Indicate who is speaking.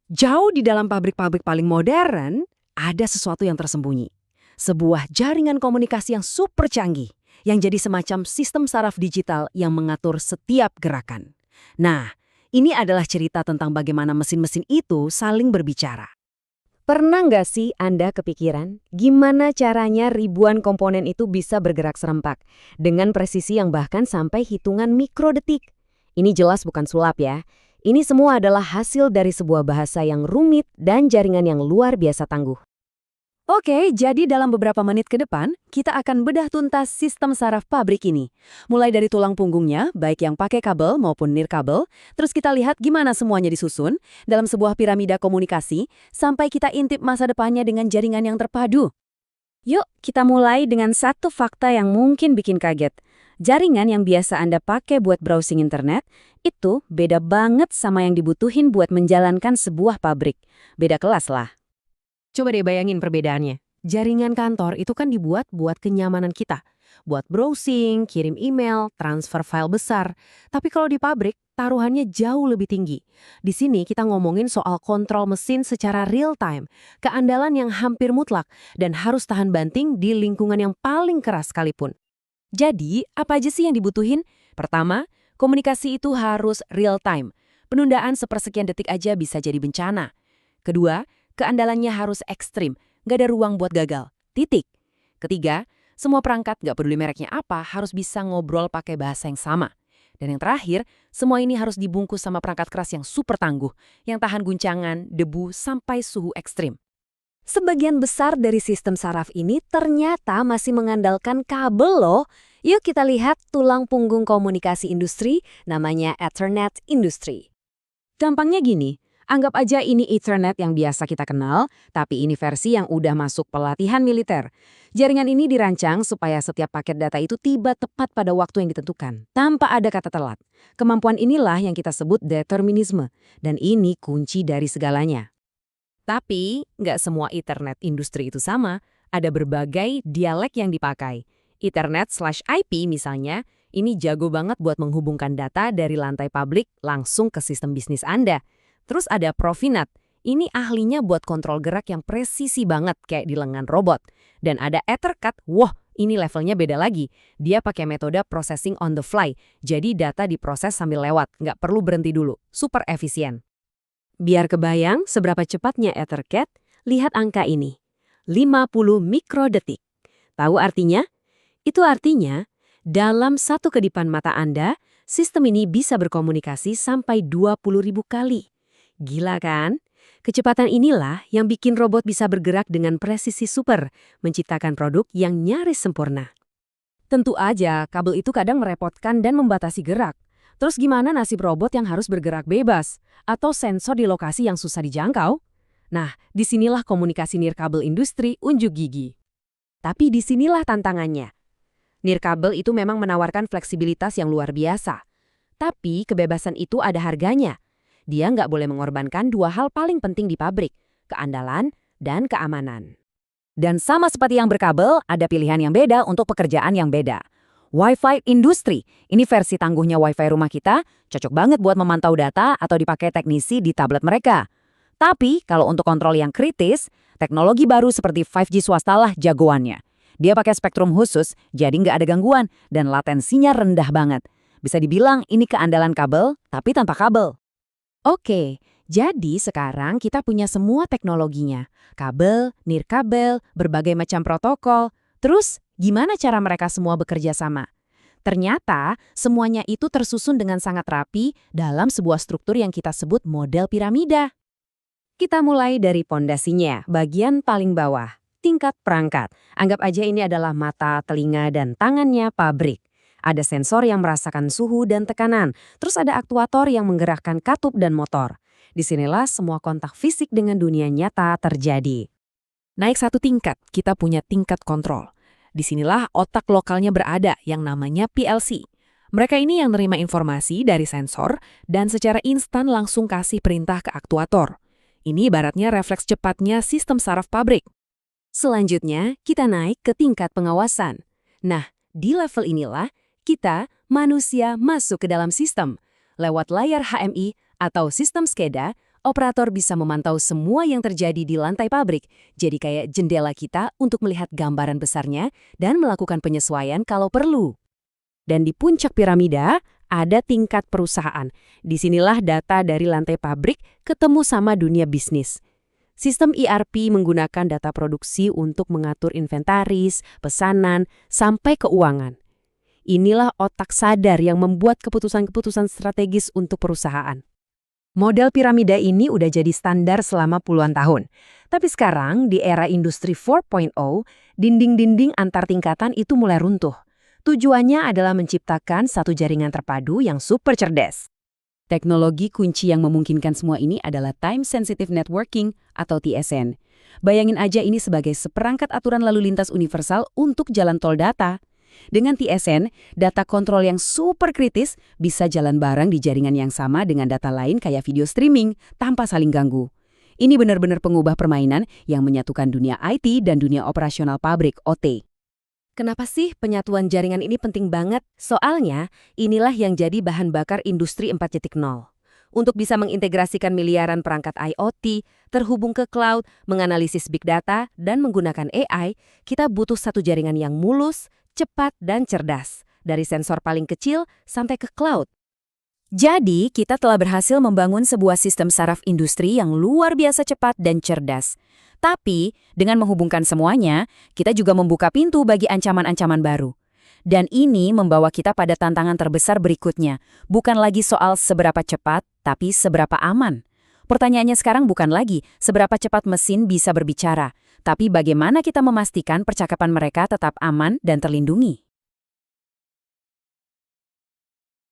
Speaker 1: Jauh di dalam pabrik-pabrik paling modern, ada sesuatu yang tersembunyi. Sebuah jaringan komunikasi yang super canggih, yang jadi semacam sistem saraf digital yang mengatur setiap gerakan. Nah, ini adalah cerita tentang bagaimana mesin-mesin itu saling berbicara.
Speaker 2: Pernah nggak sih Anda kepikiran gimana caranya ribuan komponen itu bisa bergerak serempak dengan presisi yang bahkan sampai hitungan mikrodetik? Ini jelas bukan sulap ya. Ini semua adalah hasil dari sebuah bahasa yang rumit dan jaringan yang luar biasa tangguh.
Speaker 1: Oke, jadi dalam beberapa menit ke depan, kita akan bedah tuntas sistem saraf pabrik ini. Mulai dari tulang punggungnya, baik yang pakai kabel maupun nirkabel, terus kita lihat gimana semuanya disusun dalam sebuah piramida komunikasi, sampai kita intip masa depannya dengan jaringan yang terpadu.
Speaker 2: Yuk, kita mulai dengan satu fakta yang mungkin bikin kaget. Jaringan yang biasa Anda pakai buat browsing internet, itu beda banget sama yang dibutuhin buat menjalankan sebuah pabrik. Beda kelas lah.
Speaker 1: Coba deh bayangin perbedaannya. Jaringan kantor itu kan dibuat buat kenyamanan kita. Buat browsing, kirim email, transfer file besar. Tapi kalau di pabrik, taruhannya jauh lebih tinggi. Di sini kita ngomongin soal kontrol mesin secara real time, keandalan yang hampir mutlak, dan harus tahan banting di lingkungan yang paling keras sekalipun. Jadi, apa aja sih yang dibutuhin? Pertama, komunikasi itu harus real time. Penundaan sepersekian detik aja bisa jadi bencana. Kedua, keandalannya harus ekstrim, nggak ada ruang buat gagal. Titik. Ketiga, semua perangkat, nggak peduli mereknya apa, harus bisa ngobrol pakai bahasa yang sama. Dan yang terakhir, semua ini harus dibungkus sama perangkat keras yang super tangguh, yang tahan guncangan, debu, sampai suhu ekstrim.
Speaker 2: Sebagian besar dari sistem saraf ini ternyata masih mengandalkan kabel loh. Yuk kita lihat tulang punggung komunikasi industri, namanya Ethernet Industry. Gampangnya gini, anggap aja ini Ethernet yang biasa kita kenal, tapi ini versi yang udah masuk pelatihan militer. Jaringan ini dirancang supaya setiap paket data itu tiba tepat pada waktu yang ditentukan, tanpa ada kata telat. Kemampuan inilah yang kita sebut determinisme, dan ini kunci dari segalanya.
Speaker 1: Tapi, nggak semua Ethernet industri itu sama. Ada berbagai dialek yang dipakai. Ethernet/IP misalnya, ini jago banget buat menghubungkan data dari lantai publik langsung ke sistem bisnis Anda. Terus ada Profinet. Ini ahlinya buat kontrol gerak yang presisi banget kayak di lengan robot. Dan ada Ethercat. Wah, ini levelnya beda lagi. Dia pakai metode processing on the fly. Jadi data diproses sambil lewat, nggak perlu berhenti dulu. Super efisien.
Speaker 2: Biar kebayang seberapa cepatnya Ethercat, lihat angka ini. 50 mikrodetik. Tahu artinya? Itu artinya, dalam satu kedipan mata Anda, sistem ini bisa berkomunikasi sampai 20.000 kali. Gila kan? Kecepatan inilah yang bikin robot bisa bergerak dengan presisi super, menciptakan produk yang nyaris sempurna. Tentu aja, kabel itu kadang merepotkan dan membatasi gerak. Terus gimana nasib robot yang harus bergerak bebas? Atau sensor di lokasi yang susah dijangkau? Nah, disinilah komunikasi nirkabel industri unjuk gigi. Tapi disinilah tantangannya. Nirkabel itu memang menawarkan fleksibilitas yang luar biasa. Tapi kebebasan itu ada harganya. Dia nggak boleh mengorbankan dua hal paling penting di pabrik, keandalan dan keamanan. Dan sama seperti yang berkabel, ada pilihan yang beda untuk pekerjaan yang beda. Wi-Fi industri, ini versi tangguhnya Wi-Fi rumah kita, cocok banget buat memantau data atau dipakai teknisi di tablet mereka. Tapi kalau untuk kontrol yang kritis, teknologi baru seperti 5G swasta lah jagoannya. Dia pakai spektrum khusus, jadi nggak ada gangguan dan latensinya rendah banget. Bisa dibilang ini keandalan kabel, tapi tanpa kabel. Oke, jadi sekarang kita punya semua teknologinya. Kabel, nirkabel, berbagai macam protokol. Terus, gimana cara mereka semua bekerja sama? Ternyata, semuanya itu tersusun dengan sangat rapi dalam sebuah struktur yang kita sebut model piramida. Kita mulai dari pondasinya, bagian paling bawah. Tingkat perangkat. Anggap aja ini adalah mata, telinga, dan tangannya pabrik. Ada sensor yang merasakan suhu dan tekanan. Terus ada aktuator yang menggerakkan katup dan motor. Disinilah semua kontak fisik dengan dunia nyata terjadi.
Speaker 1: Naik satu tingkat, kita punya tingkat kontrol. Disinilah otak lokalnya berada yang namanya PLC. Mereka ini yang nerima informasi dari sensor dan secara instan langsung kasih perintah ke aktuator. Ini ibaratnya refleks cepatnya sistem saraf pabrik.
Speaker 2: Selanjutnya, kita naik ke tingkat pengawasan. Nah, di level inilah kita, manusia, masuk ke dalam sistem. Lewat layar HMI atau sistem SCADA, Operator bisa memantau semua yang terjadi di lantai pabrik, jadi kayak jendela kita untuk melihat gambaran besarnya dan melakukan penyesuaian kalau perlu. Dan di puncak piramida, ada tingkat perusahaan. Disinilah data dari lantai pabrik ketemu sama dunia bisnis. Sistem ERP menggunakan data produksi untuk mengatur inventaris, pesanan, sampai keuangan. Inilah otak sadar yang membuat keputusan-keputusan strategis untuk perusahaan. Model piramida ini udah jadi standar selama puluhan tahun. Tapi sekarang, di era industri 4.0, dinding-dinding antar tingkatan itu mulai runtuh. Tujuannya adalah menciptakan satu jaringan terpadu yang super cerdas. Teknologi kunci yang memungkinkan semua ini adalah Time Sensitive Networking atau TSN. Bayangin aja ini sebagai seperangkat aturan lalu lintas universal untuk jalan tol data. Dengan TSN, data kontrol yang super kritis bisa jalan bareng di jaringan yang sama dengan data lain kayak video streaming tanpa saling ganggu. Ini benar-benar pengubah permainan yang menyatukan dunia IT dan dunia operasional pabrik OT. Kenapa sih penyatuan jaringan ini penting banget? Soalnya, inilah yang jadi bahan bakar industri 4.0. Untuk bisa mengintegrasikan miliaran perangkat IoT, terhubung ke cloud, menganalisis big data, dan menggunakan AI, kita butuh satu jaringan yang mulus, cepat, dan cerdas. Dari sensor paling kecil sampai ke cloud. Jadi, kita telah berhasil membangun sebuah sistem saraf industri yang luar biasa cepat dan cerdas. Tapi, dengan menghubungkan semuanya, kita juga membuka pintu bagi ancaman-ancaman baru. Dan ini membawa kita pada tantangan terbesar berikutnya. Bukan lagi soal seberapa cepat, tapi seberapa aman. Pertanyaannya sekarang bukan lagi seberapa cepat mesin bisa berbicara, tapi bagaimana kita memastikan percakapan mereka tetap aman dan terlindungi.